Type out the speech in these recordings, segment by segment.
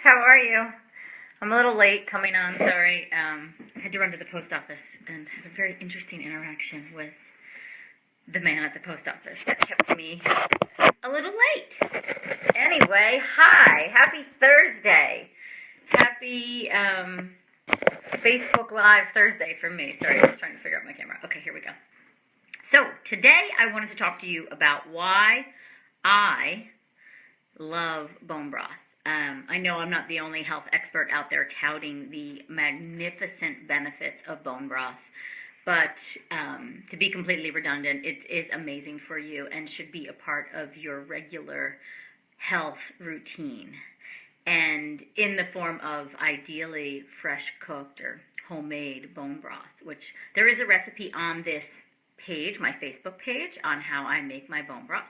How are you? I'm a little late coming on, sorry. I had to run to the post office and had a very interesting interaction with the man at the post office that kept me a little late. Anyway, hi. Happy Thursday. Happy Facebook Live Thursday for me. Sorry, I'm trying to figure out my camera. Okay, here we go. So, today I wanted to talk to you about why I love bone broth. I know I'm not the only health expert out there touting the magnificent benefits of bone broth, but to be completely redundant, it is amazing for you and should be a part of your regular health routine. And in the form of ideally fresh cooked or homemade bone broth, which there is a recipe on this page, my Facebook page, on how I make my bone broth.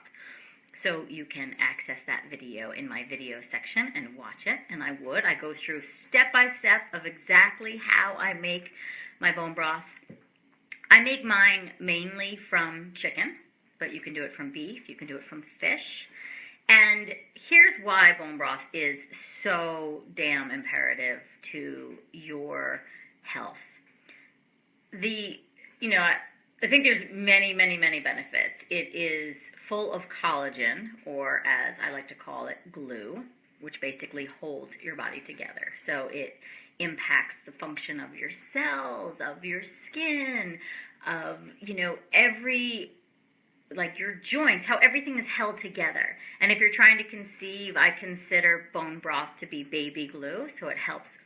So you can access that video in my video section and watch it, and I go through step by step of exactly how I make my bone broth. I make mine mainly from chicken, but you can do it from beef, you can do it from fish. And here's why bone broth is so damn imperative to your health. I think there's many benefits. It is full of collagen, or as I like to call it, glue, which basically holds your body together. So it impacts the function of your cells, of your skin, of, your joints, how everything is held together. And if you're trying to conceive, I consider bone broth to be baby glue, so it helps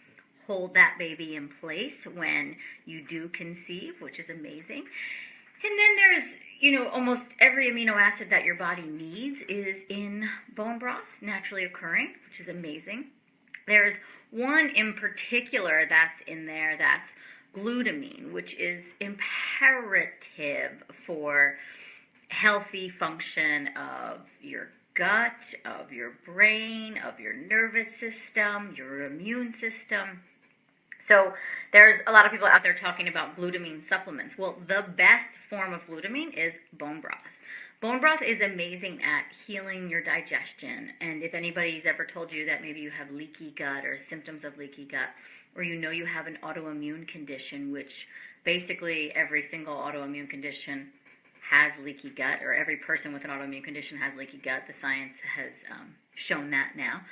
hold that baby in place when you do conceive, which is amazing. And then there's, almost every amino acid that your body needs is in bone broth, naturally occurring, which is amazing. There's one in particular that's in there, that's glutamine, which is imperative for healthy function of your gut, of your brain, of your nervous system, your immune system. So there's a lot of people out there talking about glutamine supplements. Well, the best form of glutamine is bone broth. Bone broth is amazing at healing your digestion. And if anybody's ever told you that maybe you have leaky gut or symptoms of leaky gut, or you have an autoimmune condition, which basically every single autoimmune condition has leaky gut, or every person with an autoimmune condition has leaky gut. The science has shown that now.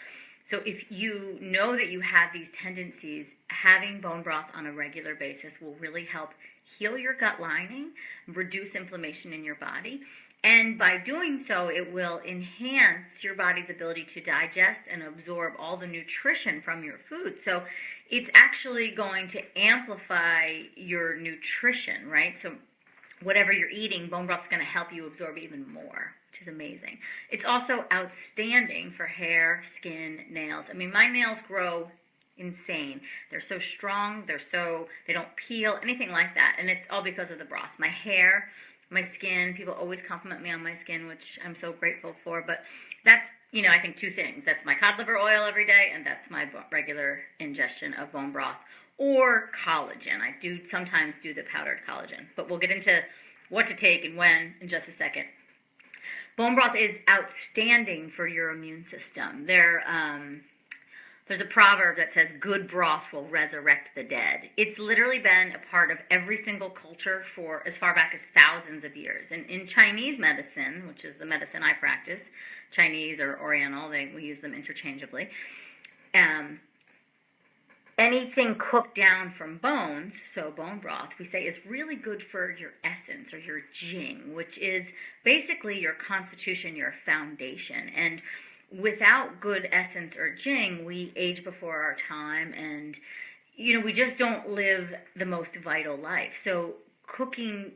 So if you know that you have these tendencies, having bone broth on a regular basis will really help heal your gut lining, reduce inflammation in your body, and by doing so, it will enhance your body's ability to digest and absorb all the nutrition from your food. So it's actually going to amplify your nutrition, right? So whatever you're eating, bone broth is going to help you absorb even more, which is amazing. It's also outstanding for hair, skin, nails. I mean, my nails grow insane. They're so strong, they don't peel, anything like that. And it's all because of the broth. My hair, my skin, people always compliment me on my skin, which I'm so grateful for. But that's, I think two things. That's my cod liver oil every day, and that's my regular ingestion of bone broth. Or collagen. I do sometimes do the powdered collagen, but we'll get into what to take and when in just a second. Bone broth is outstanding for your immune system. There's a proverb that says, good broth will resurrect the dead. It's literally been a part of every single culture for as far back as thousands of years. And in Chinese medicine, which is the medicine I practice, Chinese or Oriental, we use them interchangeably, anything cooked down from bones, so bone broth, we say is really good for your essence or your jing, which is basically your constitution, your foundation. And without good essence or jing, we age before our time, and we just don't live the most vital life. So cooking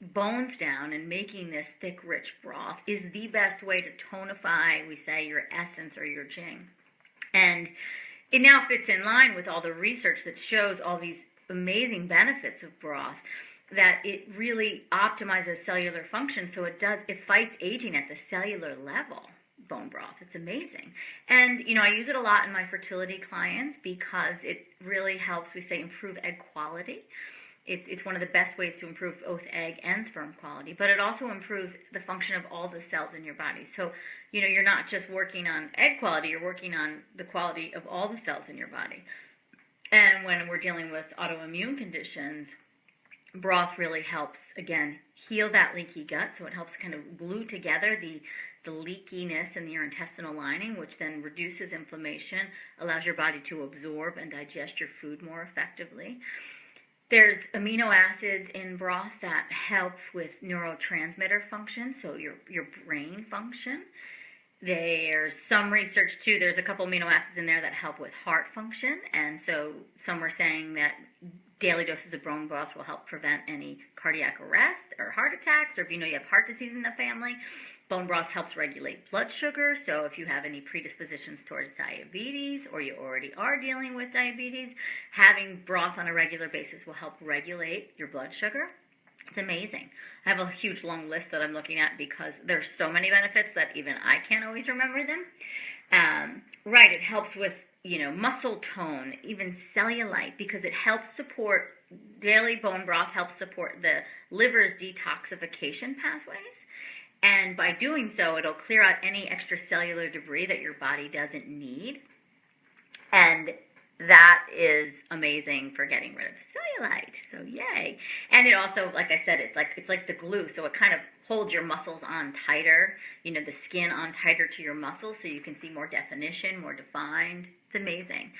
bones down and making this thick, rich broth is the best way to tonify, we say, your essence or your jing. And it now fits in line with all the research that shows all these amazing benefits of broth, that it really optimizes cellular function. So it fights aging at the cellular level, bone broth. It's amazing. And, I use it a lot in my fertility clients because it really helps, we say, improve egg quality. It's one of the best ways to improve both egg and sperm quality, but it also improves the function of all the cells in your body. So, you're not just working on egg quality, you're working on the quality of all the cells in your body. And when we're dealing with autoimmune conditions, broth really helps, again, heal that leaky gut. So it helps kind of glue together the leakiness in your intestinal lining, which then reduces inflammation, allows your body to absorb and digest your food more effectively. There's amino acids in broth that help with neurotransmitter function, so your brain function. There's some research too, there's a couple amino acids in there that help with heart function, and so some are saying that daily doses of bone broth will help prevent any cardiac arrest or heart attacks, or if you have heart disease in the family. Bone broth helps regulate blood sugar, so if you have any predispositions towards diabetes or you already are dealing with diabetes, having broth on a regular basis will help regulate your blood sugar. It's amazing. I have a huge long list that I'm looking at because there's so many benefits that even I can't always remember them. Right, it helps with, muscle tone, even cellulite, because it helps support, daily bone broth helps support the liver's detoxification pathways. And by doing so, it'll clear out any extracellular debris that your body doesn't need. And that is amazing for getting rid of cellulite. So yay. And it also, like I said, it's like the glue. So it kind of holds your muscles on tighter, the skin on tighter to your muscles, so you can see more definition, more defined. It's amazing.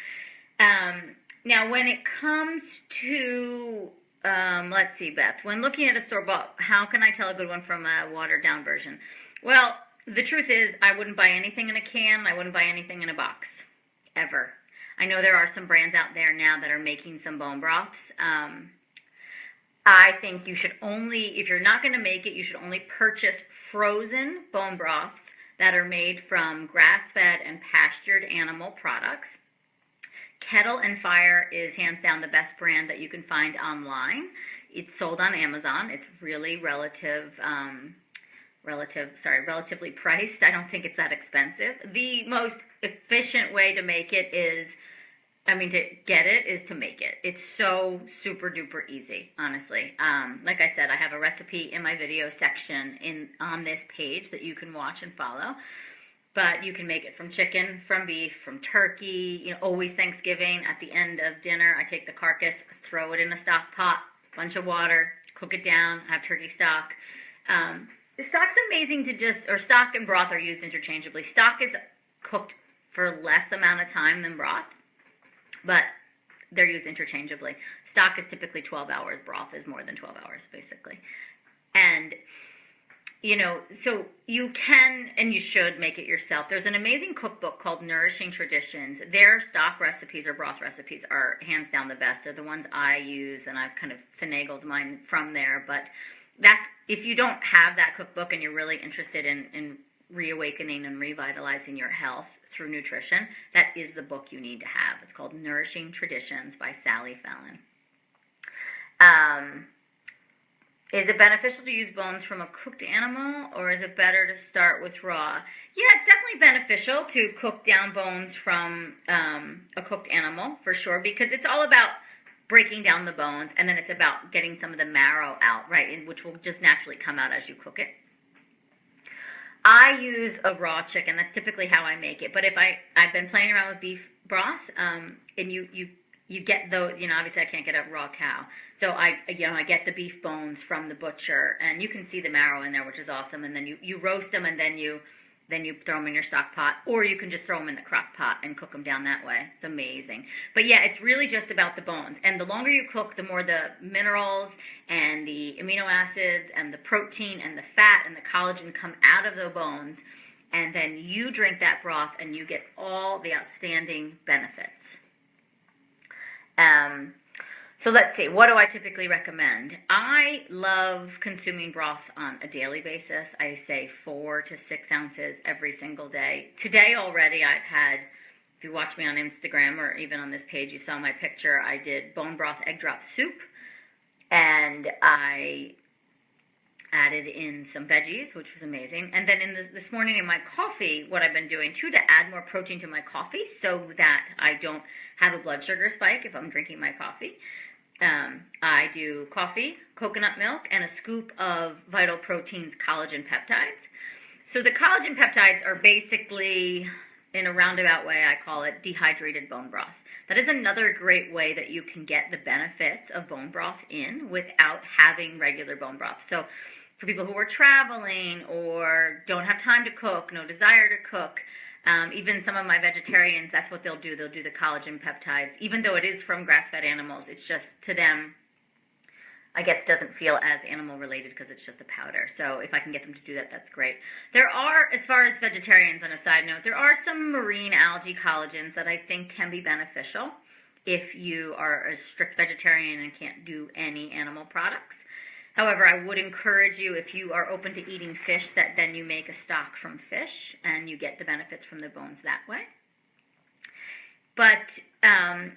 Now, when it comes to let's see, Beth, when looking at a store-bought, how can I tell a good one from a watered-down version? Well, the truth is, I wouldn't buy anything in a can. I wouldn't buy anything in a box, ever. I know there are some brands out there now that are making some bone broths. I think you should only, if you're not going to make it, you should only purchase frozen bone broths that are made from grass-fed and pastured animal products. Kettle and Fire is hands down the best brand that you can find online. It's sold on Amazon. It's really relatively priced. I don't think it's that expensive. The most efficient way to make it is, to get it is to make it. It's so super duper easy, honestly. Like I said, I have a recipe in my video section on this page that you can watch and follow. But you can make it from chicken, from beef, from turkey, always Thanksgiving. At the end of dinner, I take the carcass, throw it in a stock pot, bunch of water, cook it down, have turkey stock. The stock's amazing stock and broth are used interchangeably. Stock is cooked for less amount of time than broth, but they're used interchangeably. Stock is typically 12 hours. Broth is more than 12 hours, basically. And so you can and you should make it yourself. There's an amazing cookbook called Nourishing Traditions. Their stock recipes or broth recipes are hands down the best. They're the ones I use, and I've kind of finagled mine from there. But if you don't have that cookbook and you're really interested in reawakening and revitalizing your health through nutrition, that is the book you need to have. It's called Nourishing Traditions by Sally Fallon. Is it beneficial to use bones from a cooked animal, or is it better to start with raw? Yeah, it's definitely beneficial to cook down bones from a cooked animal, for sure, because it's all about breaking down the bones, and then it's about getting some of the marrow out, right, which will just naturally come out as you cook it. I use a raw chicken. That's typically how I make it. But if I've been playing around with beef broth, and you get those, obviously I can't get a raw cow. So I get the beef bones from the butcher, and you can see the marrow in there, which is awesome. And then you roast them, and then you throw them in your stock pot, or you can just throw them in the crock pot and cook them down that way. It's amazing. But yeah, it's really just about the bones. And the longer you cook, the more the minerals and the amino acids and the protein and the fat and the collagen come out of the bones. And then you drink that broth, and you get all the outstanding benefits. So let's see, what do I typically recommend? I love consuming broth on a daily basis. I say 4 to 6 ounces every single day. Today already I've had, if you watch me on Instagram or even on this page, you saw my picture, I did bone broth egg drop soup, and I added in some veggies, which was amazing. And then this morning in my coffee, what I've been doing too, to add more protein to my coffee so that I don't have a blood sugar spike if I'm drinking my coffee, I do coffee, coconut milk, and a scoop of Vital Proteins collagen peptides. So the collagen peptides are basically, in a roundabout way, I call it dehydrated bone broth. That is another great way that you can get the benefits of bone broth in without having regular bone broth. So for people who are traveling or don't have time to cook, no desire to cook, even some of my vegetarians, that's what they'll do. They'll do the collagen peptides, even though it is from grass-fed animals. It's just, to them, I guess, doesn't feel as animal related because it's just a powder. So if I can get them to do that, that's great. There are, as far as vegetarians, on a side note, there are some marine algae collagens that I think can be beneficial if you are a strict vegetarian and can't do any animal products. However, I would encourage you, if you are open to eating fish, that then you make a stock from fish and you get the benefits from the bones that way. But,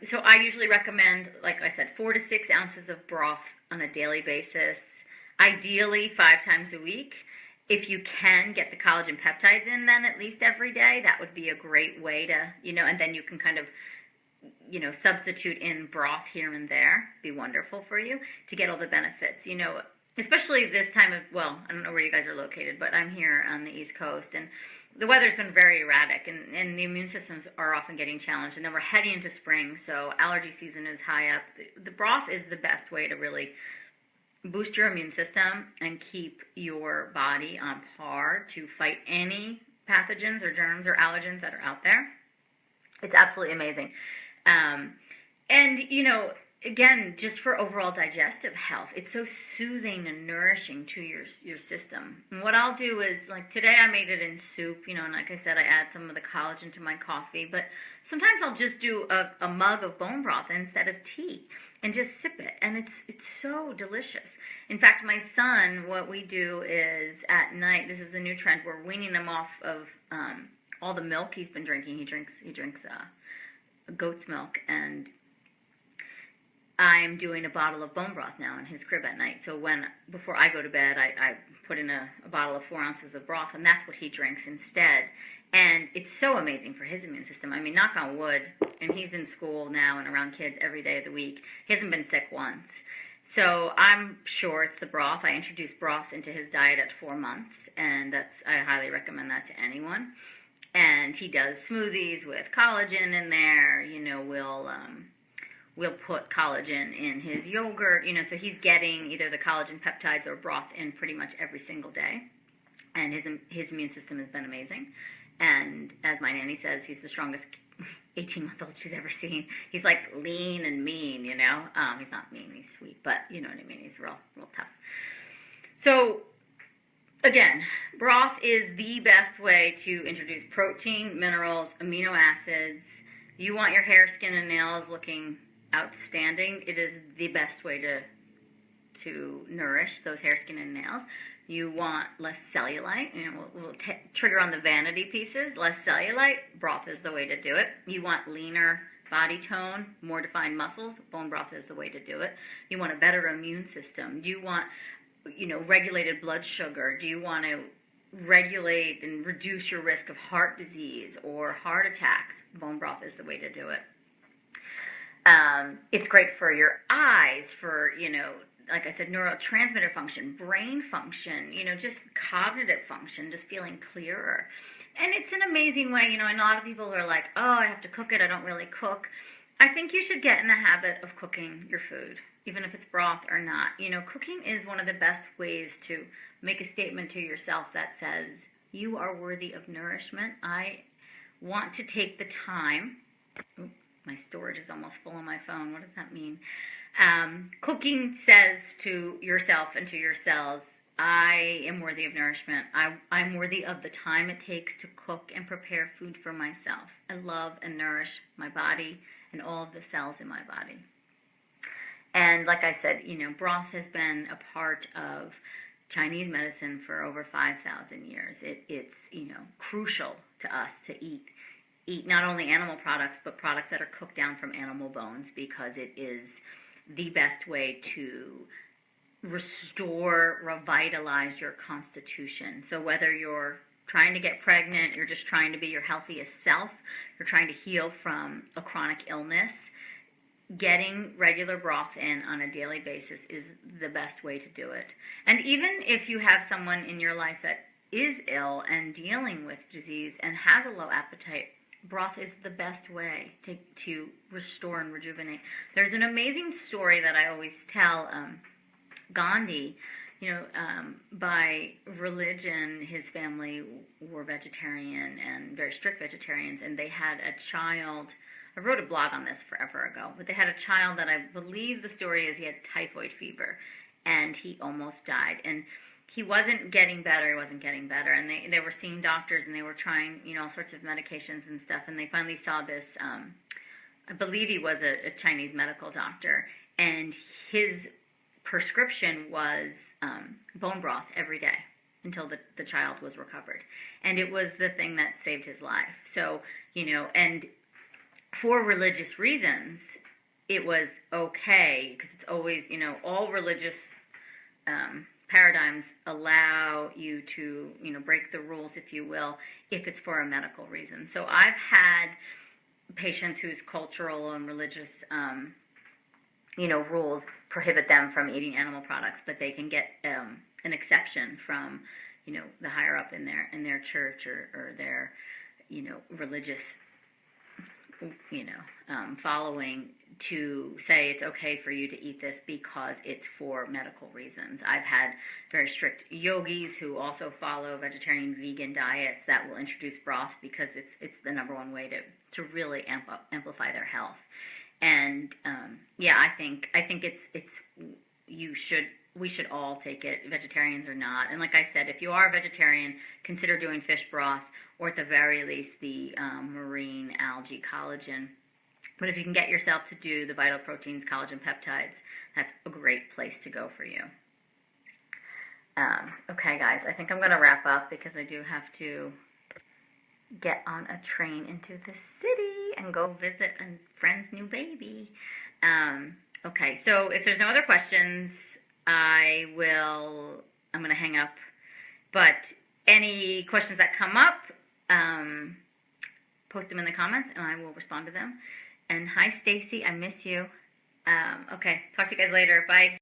so I usually recommend, like I said, 4 to 6 ounces of broth on a daily basis, ideally 5 times a week. If you can get the collagen peptides in then at least every day, that would be a great way to, and then you can kind of, substitute in broth here and there. Be wonderful for you to get all the benefits, especially this time of, well, I don't know where you guys are located, but I'm here on the East Coast, and the weather's been very erratic, and the immune systems are often getting challenged, and then we're heading into spring, so allergy season is high up. The broth is the best way to really boost your immune system and keep your body on par to fight any pathogens or germs or allergens that are out there. It's absolutely amazing. And, again, just for overall digestive health, it's so soothing and nourishing to your system. And what I'll do is, like today I made it in soup, and like I said, I add some of the collagen to my coffee, but sometimes I'll just do a mug of bone broth instead of tea and just sip it, and it's so delicious. In fact, my son, what we do is at night, this is a new trend, we're weaning him off of all the milk he's been drinking. He drinks goat's milk, and I'm doing a bottle of bone broth now in his crib at night. So before I go to bed, I put in a bottle of 4 ounces of broth, and that's what he drinks instead. And it's so amazing for his immune system. I mean, knock on wood, and he's in school now and around kids every day of the week. He hasn't been sick once. So I'm sure it's the broth. I introduced broth into his diet at 4 months, and I highly recommend that to anyone. And he does smoothies with collagen in there. We'll put collagen in his yogurt. So he's getting either the collagen peptides or broth in pretty much every single day. And his immune system has been amazing. And as my nanny says, he's the strongest 18-month-old she's ever seen. He's like lean and mean, He's not mean, he's sweet, but you know what I mean. He's real tough. So, again, broth is the best way to introduce protein, minerals, amino acids. You want your hair, skin, and nails looking outstanding. It is the best way to nourish those hair, skin, and nails. You want less cellulite. We'll trigger on the vanity pieces. Less cellulite, broth is the way to do it. You want leaner body tone, more defined muscles. Bone broth is the way to do it. You want a better immune system. Do you want regulated blood sugar? Do you want to regulate and reduce your risk of heart disease or heart attacks? Bone broth is the way to do it. It's great for your eyes, for, like I said, neurotransmitter function, brain function, just cognitive function, just feeling clearer. And it's an amazing way, and a lot of people are like, oh, I have to cook it. I don't really cook. I think you should get in the habit of cooking your food, even if it's broth or not. Cooking is one of the best ways to make a statement to yourself that says, you are worthy of nourishment. I want to take the time. Ooh, my storage is almost full on my phone. What does that mean? Cooking says to yourself and to your cells, I am worthy of nourishment. I'm worthy of the time it takes to cook and prepare food for myself. I love and nourish my body and all of the cells in my body. And like I said, broth has been a part of Chinese medicine for over 5,000 years. It's crucial to us to eat not only animal products, but products that are cooked down from animal bones, because it is the best way to restore, revitalize your constitution. So whether you're trying to get pregnant, you're just trying to be your healthiest self, you're trying to heal from a chronic illness, getting regular broth in on a daily basis is the best way to do it. And even if you have someone in your life that is ill and dealing with disease and has a low appetite, broth is the best way to restore and rejuvenate. There's an amazing story that I always tell. Gandhi, by religion, his family were vegetarian and very strict vegetarians, and they had a child. I wrote a blog on this forever ago, but they had a child that I believe the story is he had typhoid fever, and he almost died. And he wasn't getting better, and they were seeing doctors, and they were trying, all sorts of medications and stuff, and they finally saw this, I believe he was a Chinese medical doctor, and his prescription was bone broth every day until the child was recovered. And it was the thing that saved his life. So, and for religious reasons, it was okay, because it's always, all religious paradigms allow you to, break the rules, if you will, if it's for a medical reason. So I've had patients whose cultural and religious rules prohibit them from eating animal products, but they can get an exception from, the higher up in their church or their, religious, following, to say it's okay for you to eat this because it's for medical reasons. I've had very strict yogis who also follow vegetarian, vegan diets that will introduce broth because it's the number one way to really amplify their health. And I think we should all take it, vegetarians or not. And like I said, if you are a vegetarian, consider doing fish broth, or at the very least the marine algae collagen. But if you can get yourself to do the vital proteins, collagen, peptides, that's a great place to go for you. Okay, guys, I think I'm going to wrap up because I do have to get on a train into the city and go visit a friend's new baby. Okay, so if there's no other questions, I'm going to hang up. But any questions that come up, post them in the comments and I will respond to them. And hi, Stacy, I miss you. Okay, talk to you guys later. Bye.